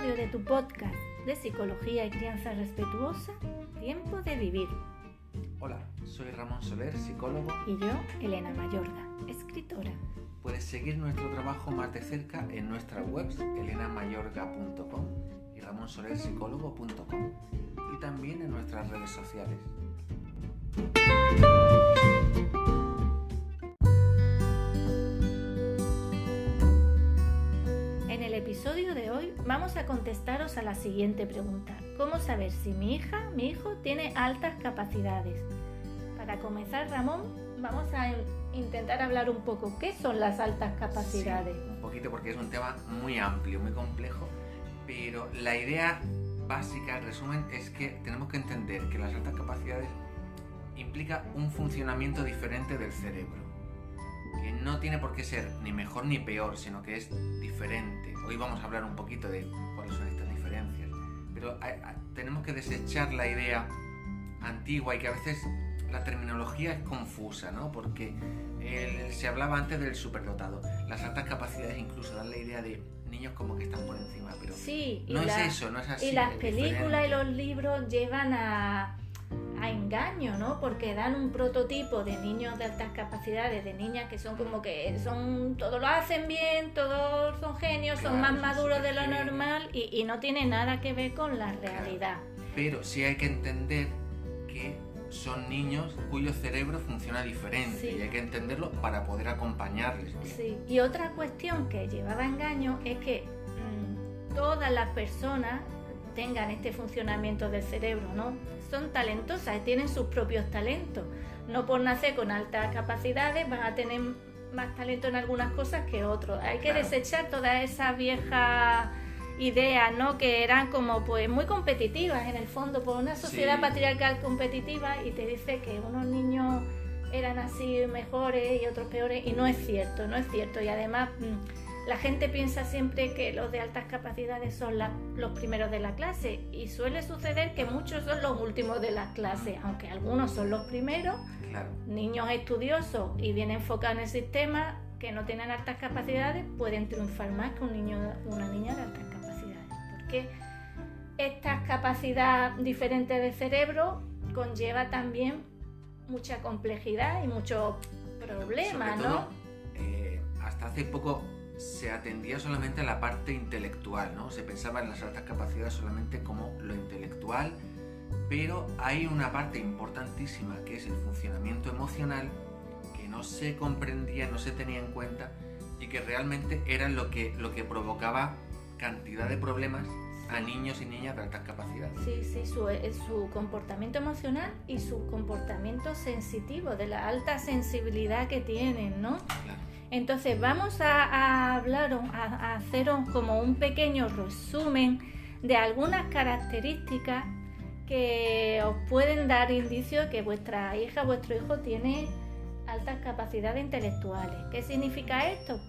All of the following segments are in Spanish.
episodio de tu podcast de Psicología y Crianza Respetuosa, Tiempo de Vivir. Hola, soy Ramón Soler, psicólogo. Y yo, Elena Mayorga, escritora. Puedes seguir nuestro trabajo más de cerca en nuestras webs elenamayorga.com y ramonsolerpsicólogo.com y también en nuestras redes sociales. En el episodio de hoy vamos a contestaros a la siguiente pregunta: ¿cómo saber si mi hijo tiene altas capacidades? Para comenzar, Ramón, vamos a intentar hablar un poco. ¿Qué son las altas capacidades? Sí, un poquito, porque es un tema muy amplio, muy complejo, pero la idea básica, el resumen, es que tenemos que entender que las altas capacidades implica un funcionamiento diferente del cerebro, que no tiene por qué ser ni mejor ni peor, sino que es diferente. Hoy vamos a hablar un poquito de cuáles son estas diferencias, pero tenemos que desechar la idea antigua y que a veces la terminología es confusa, ¿no? Porque se hablaba antes del superdotado. Las altas capacidades incluso dan la idea de niños como que están por encima, pero sí, no es eso, no es así. Y las películas y los libros llevan a engaño, ¿no? Porque dan un prototipo de niños de altas capacidades, de niñas que son como que todos lo hacen bien, todos son genios, claro, son más maduros de lo normal y no tiene nada que ver con la realidad. Claro. Pero sí hay que entender que son niños cuyo cerebro funciona diferente, sí, y hay que entenderlo para poder acompañarles. Sí, y otra cuestión que llevaba a engaño es que todas las personas tengan este funcionamiento del cerebro, ¿no? Son talentosas, tienen sus propios talentos. No por nacer con altas capacidades van a tener más talento en algunas cosas que otros. Hay que desechar todas esas viejas ideas, ¿no? Que eran como pues muy competitivas en el fondo, por una sociedad patriarcal competitiva, y te dice que unos niños eran así mejores y otros peores, y no es cierto. Y además la gente piensa siempre que los de altas capacidades son los primeros de la clase, y suele suceder que muchos son los últimos de la clase, aunque algunos son los primeros. Claro. Niños estudiosos y bien enfocados en el sistema que no tienen altas capacidades pueden triunfar más que un niño o una niña de altas capacidades, porque esta capacidad diferente de cerebro conlleva también mucha complejidad y muchos problemas, sobre todo, ¿no? Hasta hace poco se atendía solamente a la parte intelectual, ¿no? Se pensaba en las altas capacidades solamente como lo intelectual, pero hay una parte importantísima que es el funcionamiento emocional que no se comprendía, no se tenía en cuenta, y que realmente era lo que provocaba cantidad de problemas a niños y niñas de altas capacidades. Sí, su comportamiento emocional y su comportamiento sensitivo, de la alta sensibilidad que tienen, ¿no? Claro. Entonces vamos a hablaros, a haceros como un pequeño resumen de algunas características que os pueden dar indicios de que vuestra hija, vuestro hijo tiene altas capacidades intelectuales. ¿Qué significa esto?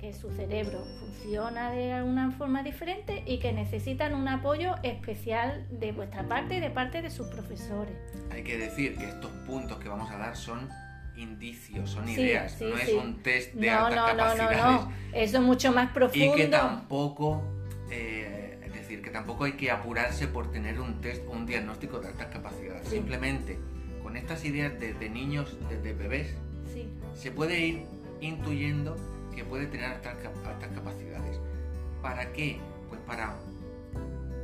Que su cerebro funciona de una forma diferente y que necesitan un apoyo especial de vuestra parte y de parte de sus profesores. Hay que decir que estos puntos que vamos a dar son indicios, son ideas, no es un test de altas capacidades. No, eso es mucho más profundo. Y que tampoco, es decir, que tampoco hay que apurarse por tener un test o un diagnóstico de altas capacidades. Sí. Simplemente con estas ideas de niños, desde bebés, se puede ir intuyendo que puede tener altas capacidades. ¿Para qué? Pues para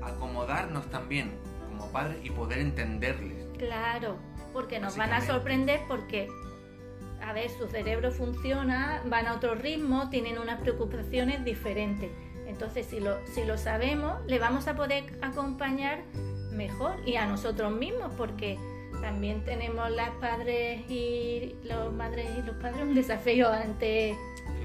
acomodarnos también como padres y poder entenderles. Claro, porque nos van a sorprender porque, a ver, su cerebro funciona, van a otro ritmo, tienen unas preocupaciones diferentes. Entonces, si lo sabemos, le vamos a poder acompañar mejor, y a nosotros mismos, porque también tenemos las padres y los madres y los padres un desafío ante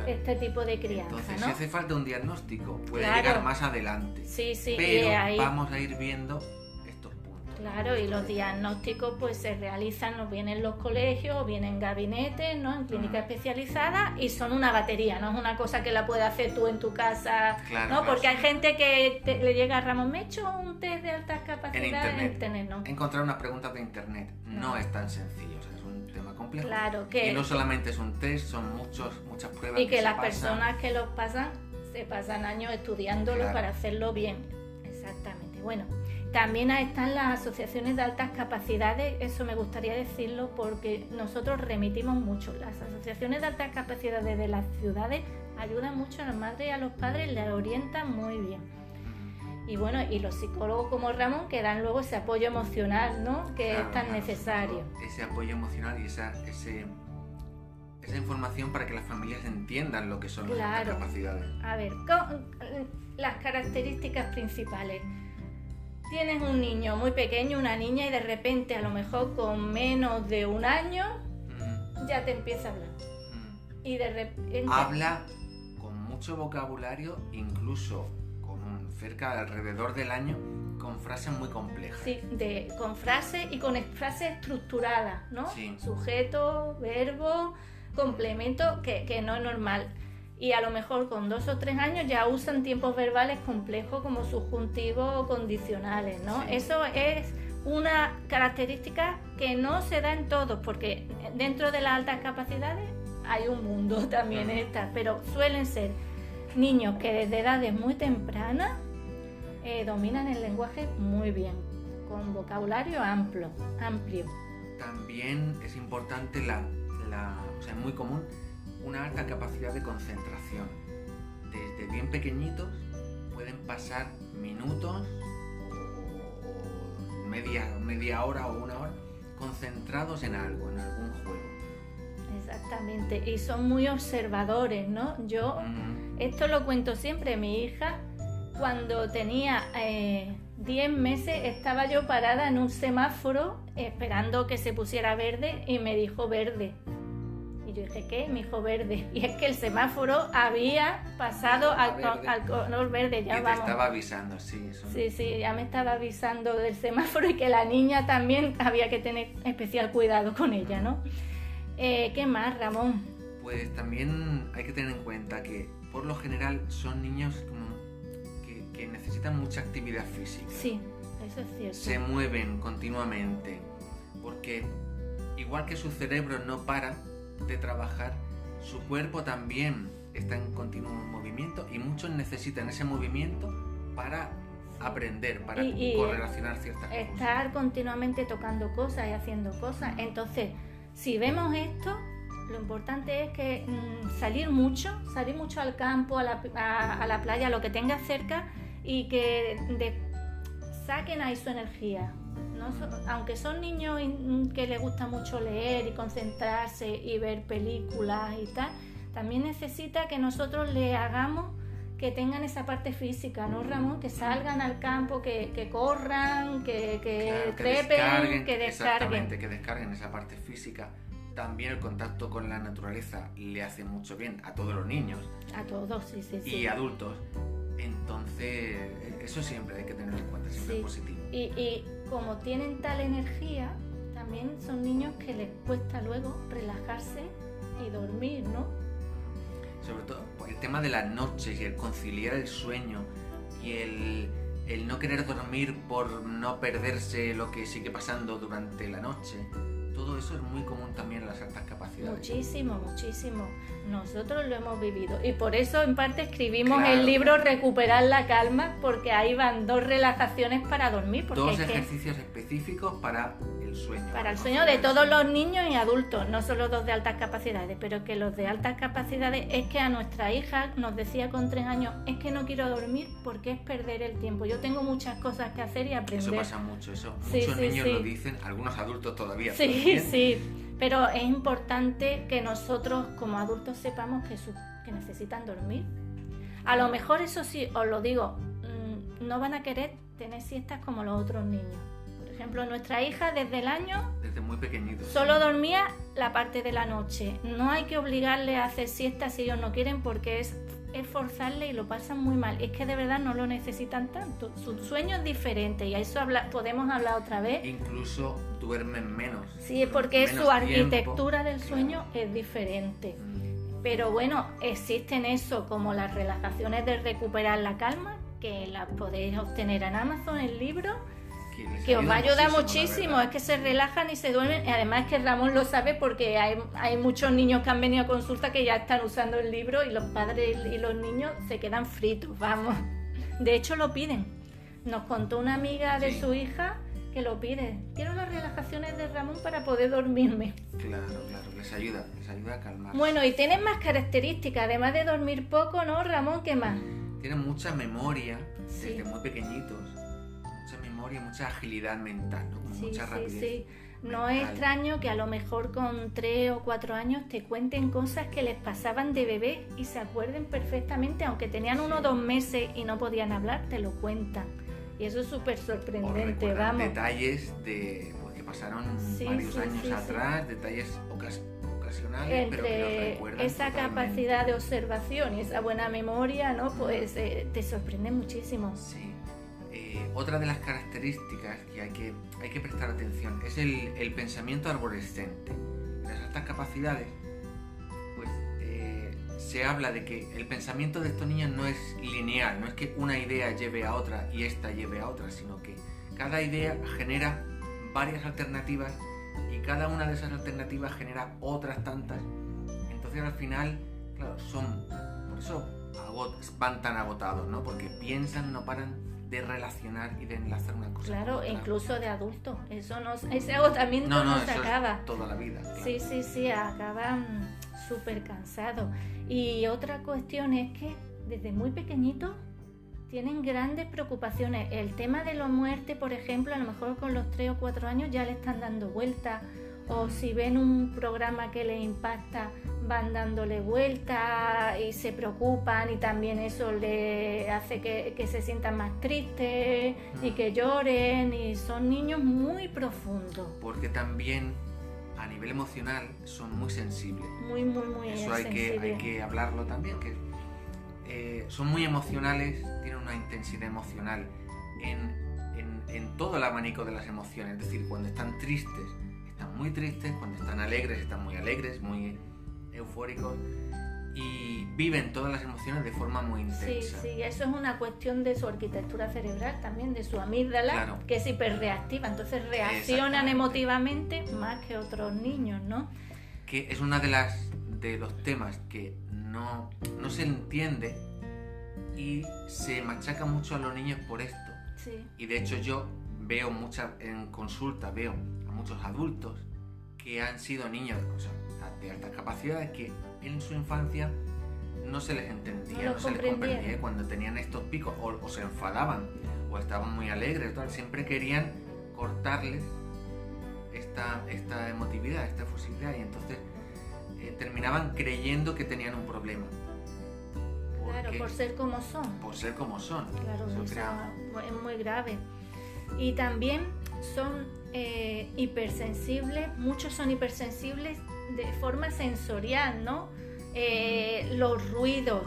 este tipo de crianza. Entonces, ¿no? si hace falta un diagnóstico, puede llegar más adelante. Sí, pero ahí vamos a ir viendo estos puntos. Claro, y los diagnósticos pues se realizan o bien en los colegios o bien en gabinetes, ¿no? En clínicas especializadas, y son una batería, no es una cosa que la puedes hacer tú en tu casa, ¿no? Porque hay gente que le llega a Ramón, me he hecho un test de altas capacidades en internet, ¿no? Encontrar unas preguntas de internet no es tan sencillo, o sea, es un tema complejo. Claro, y no solamente es un test, son muchas pruebas. Y que las personas que los pasan se pasan años estudiándolo para hacerlo bien. Exactamente. Bueno, también están las asociaciones de altas capacidades, eso me gustaría decirlo porque nosotros remitimos mucho. Las asociaciones de altas capacidades de las ciudades ayudan mucho a las madres y a los padres, les orientan muy bien. Y bueno, y los psicólogos como Ramón que dan luego ese apoyo emocional, ¿no? Que es tan necesario. Ese apoyo emocional y esa información para que las familias entiendan lo que son las altas capacidades. A ver, las características principales. Tienes un niño muy pequeño, una niña, y de repente a lo mejor con menos de un año ya te empieza a hablar. Y de repente... Habla con mucho vocabulario, incluso cerca alrededor del año, con frases muy complejas. Sí, con frases y con frases estructuradas, ¿no? Sí. Sujeto, verbo, complemento, que no es normal. Y a lo mejor con 2 o 3 años ya usan tiempos verbales complejos como subjuntivos o condicionales, ¿no? Sí. Eso es una característica que no se da en todos, porque dentro de las altas capacidades hay un mundo también pero suelen ser niños que desde edades muy tempranas dominan el lenguaje muy bien, con vocabulario amplio. También es importante o sea, es muy común una alta capacidad de concentración. Desde bien pequeñitos pueden pasar minutos o media hora o una hora concentrados en algo, en algún juego. Exactamente, y son muy observadores, ¿no? Yo esto lo cuento siempre. Mi hija, cuando tenía 10 meses, estaba yo parada en un semáforo esperando que se pusiera verde y me dijo verde. Y yo dije, ¿qué? Me dijo verde. Y es que el semáforo había pasado al color verde. Ya y te estaba avisando, sí. Sí, ya me estaba avisando del semáforo y que la niña también había que tener especial cuidado con ella, ¿no? ¿Qué más, Ramón? Pues también hay que tener en cuenta que por lo general son niños que necesitan mucha actividad física. Sí, eso es cierto. Se mueven continuamente porque igual que su cerebro no para de trabajar, su cuerpo también está en continuo movimiento y muchos necesitan ese movimiento para aprender, para correlacionar ciertas cosas. Estar continuamente tocando cosas y haciendo cosas. Entonces, si vemos esto, lo importante es que salir mucho al campo, a la playa, lo que tenga cerca, y que saquen ahí su energía, ¿no? Aunque son niños que les gusta mucho leer y concentrarse y ver películas y tal, también necesita que nosotros le hagamos que tengan esa parte física, ¿no, Ramón? Que salgan al campo, que corran, que trepen, que descarguen. Exactamente, que descarguen esa parte física. También el contacto con la naturaleza le hace mucho bien a todos los niños. A todos, sí. Y adultos. Entonces, eso siempre hay que tenerlo en cuenta, siempre es positivo. Y como tienen tal energía, también son niños que les cuesta luego relajarse y dormir, ¿no? Sobre todo el tema de las noches y el conciliar el sueño y el no querer dormir por no perderse lo que sigue pasando durante la noche. Todo eso es muy común también en las altas capacidades. Muchísimo. Nosotros lo hemos vivido. Y por eso en parte escribimos el libro Recuperar la calma, porque ahí van 2 relajaciones para dormir. 2 ejercicios específicos para el sueño. Para el sueño de todos los niños y adultos, no solo los de altas capacidades, pero que los de altas capacidades es que a nuestra hija nos decía con 3 años, es que no quiero dormir porque es perder el tiempo. Yo tengo muchas cosas que hacer y aprender. Eso pasa mucho, muchos niños lo dicen, algunos adultos todavía. Sí, pero es importante que nosotros como adultos sepamos que necesitan dormir. A lo mejor, eso sí, os lo digo, no van a querer tener siestas como los otros niños. Por ejemplo, nuestra hija desde muy pequeñito, solo dormía la parte de la noche. No hay que obligarle a hacer siestas si ellos no quieren, porque es forzarle y lo pasan muy mal. Es que de verdad no lo necesitan tanto. Su sueño es diferente y a eso podemos hablar otra vez. Incluso duermen menos. Sí, porque su arquitectura del sueño es diferente. Pero bueno, existen eso como las relajaciones de recuperar la calma, que las podéis obtener en Amazon, el libro, que os va a ayudar muchísimo. Es que se relajan y se duermen. Y además es que Ramón lo sabe porque hay muchos niños que han venido a consulta que ya están usando el libro y los padres y los niños se quedan fritos, vamos. De hecho lo piden. Nos contó una amiga de Sí. su hija que lo pide. Quiero las relajaciones de Ramón para poder dormirme. Claro, les ayuda a calmarse. Bueno, y tienen más características, además de dormir poco, ¿no, Ramón? ¿Qué más? Tienen mucha memoria Sí. desde muy pequeñitos, mucha memoria, mucha agilidad mental, ¿no? Como Sí, mucha sí, rapidez. sí. No es mental. extraño que a lo mejor con 3 o 4 años te cuenten cosas que les pasaban de bebé y se acuerden perfectamente, aunque tenían 1 o 2 meses y no podían hablar, te lo cuentan. Y eso es súper O sorprendente, recuerdan vamos. detalles de pues, que pasaron Sí, varios sí, años sí, sí. atrás, detalles ocasionales, pero que los Entre recuerdan esa totalmente. capacidad de observación y esa buena memoria, ¿no? Pues te sorprende muchísimo. Sí. Otra de las características que hay que prestar atención es el pensamiento arborescente. Las altas capacidades, pues se habla de que el pensamiento de estos niños no es lineal, no es que una idea lleve a otra y esta lleve a otra, sino que cada idea genera varias alternativas y cada una de esas alternativas genera otras tantas. Entonces al final, claro, por eso van tan agotados, ¿no? Porque piensan, no paran de relacionar y de enlazar una cosa Claro, con otra. incluso de adultos. Ese agotamiento no se eso acaba. es toda la vida. Claro. Sí, acaban súper cansados. Y otra cuestión es que desde muy pequeñitos tienen grandes preocupaciones. El tema de la muerte, por ejemplo, a lo mejor con los 3 o 4 años ya le están dando vueltas. O si ven un programa que les impacta, van dándole vueltas y se preocupan, y también eso le hace que se sientan más tristes y que lloren, y son niños muy profundos, Porque también a nivel emocional son muy sensibles. muy Eso hay sensibles. que hablarlo también, que son muy emocionales, tienen una intensidad emocional en todo el abanico de las emociones. Es decir, cuando están tristes, están muy tristes, cuando están alegres, están muy alegres, muy eufóricos, y viven todas las emociones de forma muy intensa. Sí, eso es una cuestión de su arquitectura cerebral también, de su amígdala, Claro. que es hiperreactiva, entonces reaccionan Exactamente. emotivamente más que otros niños, ¿no? Que es una de los temas que no se entiende y se machaca mucho a los niños por esto. Sí, Y de hecho yo veo en consulta, veo a muchos adultos que han sido niños de altas capacidades que en su infancia no se les entendía, No lo no se les comprendían. comprendía cuando tenían estos picos o se enfadaban o estaban muy alegres, tal, siempre querían cortarles esta emotividad, esta efusividad, y entonces terminaban creyendo que tenían un problema. claro, Porque- por ser como son. por ser como son. Claro, Eso eso crea- es muy grave. Y también son hipersensibles, muchos son hipersensibles de forma sensorial, ¿no? Los ruidos,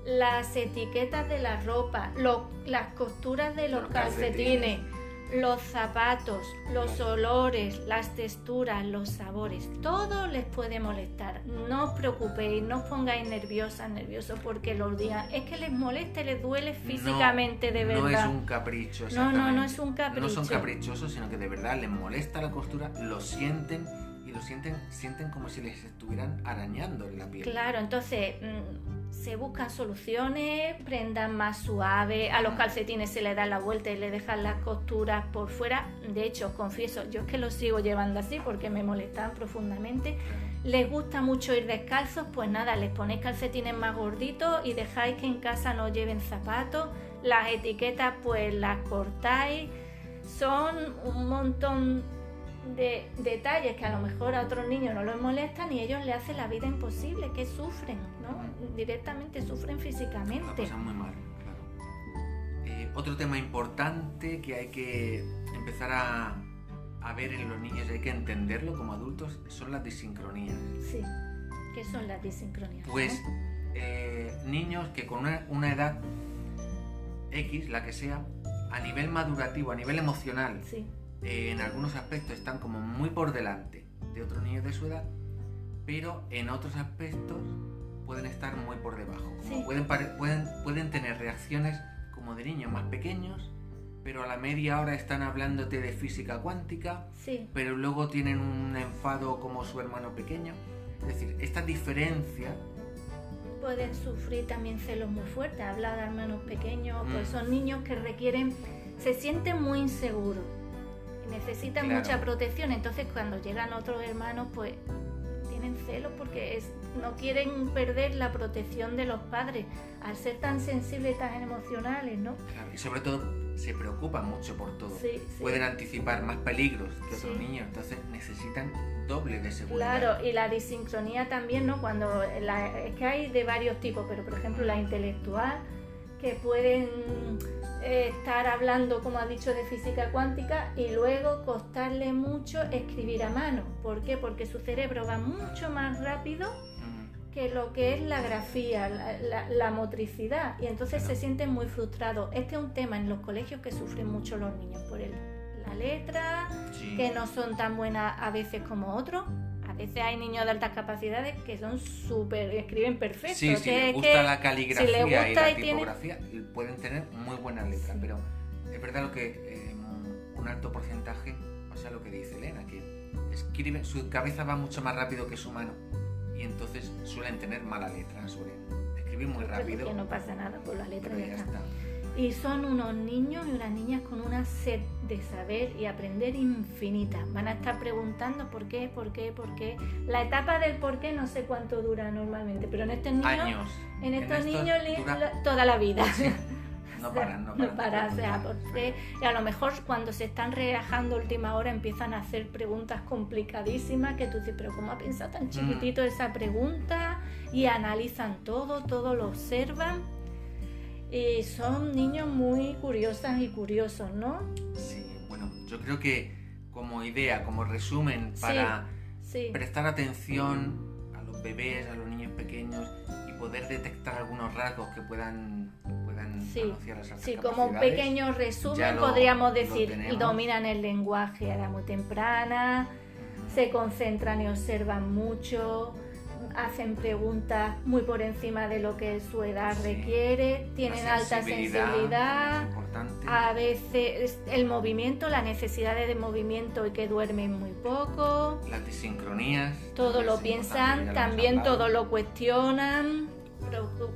las etiquetas de la ropa, las costuras de los Los calcetines, los zapatos, los Claro. olores, las texturas, los sabores, todo les puede molestar. No os preocupéis, no os pongáis nerviosos porque los días es que les molesta, les duele físicamente, de verdad. No es un capricho, No exactamente. es un capricho. No son caprichosos, sino que de verdad les molesta la costura, lo sienten y lo sienten como si les estuvieran arañando en la piel. Claro, entonces se buscan soluciones, prendas más suaves, a los calcetines se le da la vuelta y le dejan las costuras por fuera. De hecho, os confieso, yo es que los sigo llevando así porque me molestaban profundamente. Les gusta mucho ir descalzos, pues nada, les ponéis calcetines más gorditos y dejáis que en casa no lleven zapatos. Las etiquetas pues las cortáis. Son un montón de detalles que a lo mejor a otros niños no les molestan y ellos le hacen la vida imposible, que sufren, ¿no? Directamente sufren La físicamente. pasan muy mal, claro. Otro tema importante que hay que empezar a ver en los niños y hay que entenderlo como adultos son las disincronías. Sí. ¿Qué son las disincronías? Pues niños que con una edad X, la que sea, a nivel madurativo, a nivel emocional, Sí, en algunos aspectos están como muy por delante de otros niños de su edad, pero en otros aspectos pueden estar muy por debajo. Como Sí. pueden tener reacciones como de niños más pequeños, pero a la media hora están hablándote de física cuántica, sí, pero luego tienen un enfado como su hermano pequeño. Es decir, esta diferencia, pueden sufrir también celos muy fuertes. Habla de hermanos pequeños, pues son niños que requieren se sienten muy inseguros, necesitan Claro. mucha protección. Entonces cuando llegan otros hermanos, pues tienen celos porque no quieren perder la protección de los padres al ser tan sensibles, tan emocionales, ¿no? Claro, y sobre todo se preocupan mucho por todo. Sí, sí. Pueden anticipar más peligros que otros Sí. niños, entonces necesitan doble de seguridad. Claro, y la disincronía también, ¿no? Cuando es que hay de varios tipos, pero por ejemplo la intelectual, que pueden estar hablando, como ha dicho, de física cuántica y luego costarle mucho escribir a mano. ¿Por qué? Porque su cerebro va mucho más rápido que lo que es la grafía, la motricidad, y entonces se sienten muy frustrados. Este es un tema en los colegios que sufren mucho los niños por la letra, Sí. que no son tan buenas a veces como otros. A veces hay niños de altas capacidades que son escriben perfecto. Sí, si les gusta la caligrafía si les gusta y la y tiene- tipografía, pueden tener muy buena letra, Sí. pero es verdad lo que un alto porcentaje, o sea, lo que dice Elena, que escriben, su cabeza va mucho más rápido que su mano y entonces suelen tener mala letra, suelen escribir muy rápido, Que no pasa nada por la letra, pero ya ya está. está. Y son unos niños y unas niñas con una sed de saber y aprender infinita. Van a estar preguntando por qué, por qué, por qué. La etapa del por qué no sé cuánto dura normalmente, pero en estos niños, Años. en estos estos niños dura- toda la vida. Sí, no paran, no paran. No para, o sea, porque y a lo mejor cuando se están relajando a última hora empiezan a hacer preguntas complicadísimas que tú dices, pero ¿cómo ha pensado tan chiquitito esa pregunta? Y analizan todo lo observan. Y son niños muy curiosas y curiosos, ¿no? Sí, bueno, yo creo que como idea, como resumen para Sí, prestar atención a los bebés, a los niños pequeños y poder detectar algunos rasgos que puedan Sí, anunciar las altas sí, como un capacidades. pequeño ya resumen lo- podríamos lo decir, tenemos. dominan el lenguaje a edad muy temprana, se concentran y observan mucho, hacen preguntas muy por encima de lo que su edad Sí. requiere, tienen La alta sensibilidad, es importante. a veces el movimiento, las necesidades de movimiento y que duermen muy poco, Las disincronías. todo también lo es importante, piensan, ya lo hemos también hablado. todo lo cuestionan,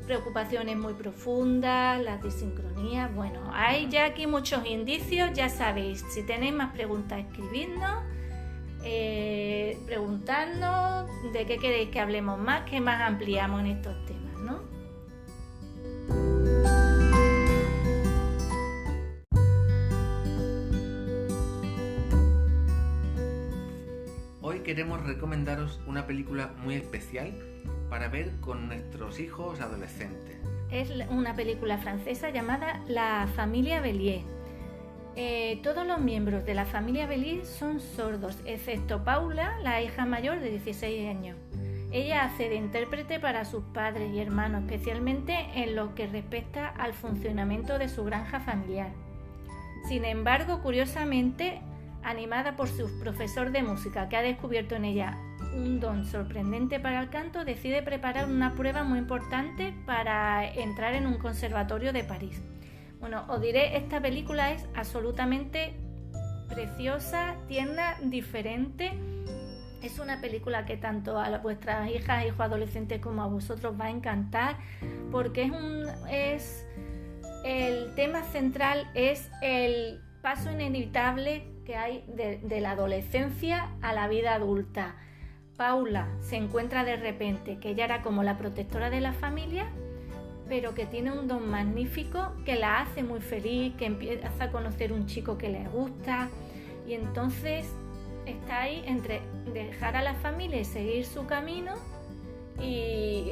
preocupaciones muy profundas, las disincronías. Bueno, hay ya aquí muchos indicios, ya sabéis, si tenéis más preguntas, escribidnos, preguntadnos de qué queréis que hablemos más, que más ampliamos en estos temas, ¿no? Hoy queremos recomendaros una película muy especial para ver con nuestros hijos adolescentes. Es una película francesa llamada La familia Bélier. Todos los miembros de la familia Bélier son sordos, excepto Paula, la hija mayor de 16 años. Ella hace de intérprete para sus padres y hermanos, especialmente en lo que respecta al funcionamiento de su granja familiar. Sin embargo, curiosamente, animada por su profesor de música, que ha descubierto en ella un don sorprendente para el canto, decide preparar una prueba muy importante para entrar en un conservatorio de París. Bueno, os diré, esta película es absolutamente preciosa, tierna, diferente. Es una película que tanto a vuestras hijas, hijos adolescentes como a vosotros va a encantar, porque el tema central es el paso inevitable que hay de la adolescencia a la vida adulta. Paula se encuentra de repente que ella era como la protectora de la familia, pero que tiene un don magnífico que la hace muy feliz, que empieza a conocer un chico que le gusta, y entonces está ahí entre dejar a la familia y seguir su camino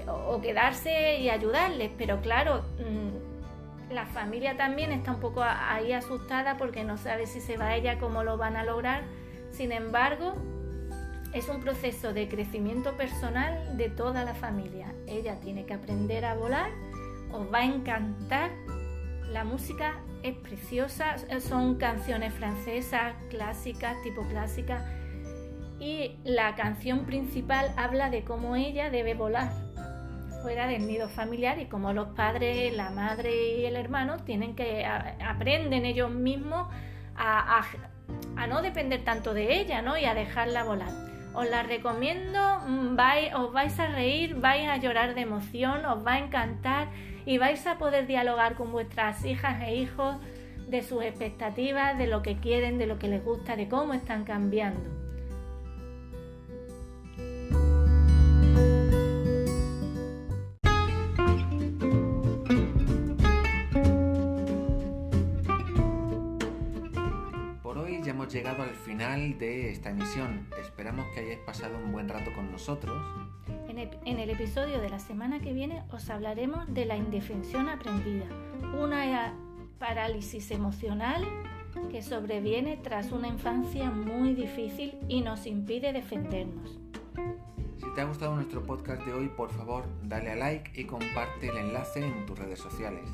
o quedarse y ayudarles, pero claro, la familia también está un poco ahí asustada porque no sabe si se va ella, cómo lo van a lograr. Sin embargo, es un proceso de crecimiento personal de toda la familia. Ella tiene que aprender a volar, os va a encantar. La música es preciosa, son canciones francesas, clásicas, tipo clásicas, y la canción principal habla de cómo ella debe volar fuera del nido familiar y cómo los padres, la madre y el hermano aprenden ellos mismos a no depender tanto de ella, ¿no? Y a dejarla volar. Os la recomiendo, os vais a reír, vais a llorar de emoción, os va a encantar y vais a poder dialogar con vuestras hijas e hijos de sus expectativas, de lo que quieren, de lo que les gusta, de cómo están cambiando. Por hoy ya hemos llegado al final de esta emisión. Esperamos que hayáis pasado un buen rato con nosotros. En el episodio de la semana que viene os hablaremos de la indefensión aprendida, una parálisis emocional que sobreviene tras una infancia muy difícil y nos impide defendernos. Si te ha gustado nuestro podcast de hoy, por favor, dale a like y comparte el enlace en tus redes sociales.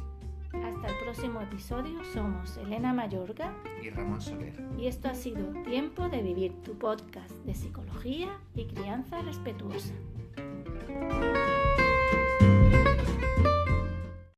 Hasta el próximo episodio. Somos Elena Mayorga y Ramón Soler. Y esto ha sido Tiempo de Vivir, tu podcast de psicología y crianza respetuosa.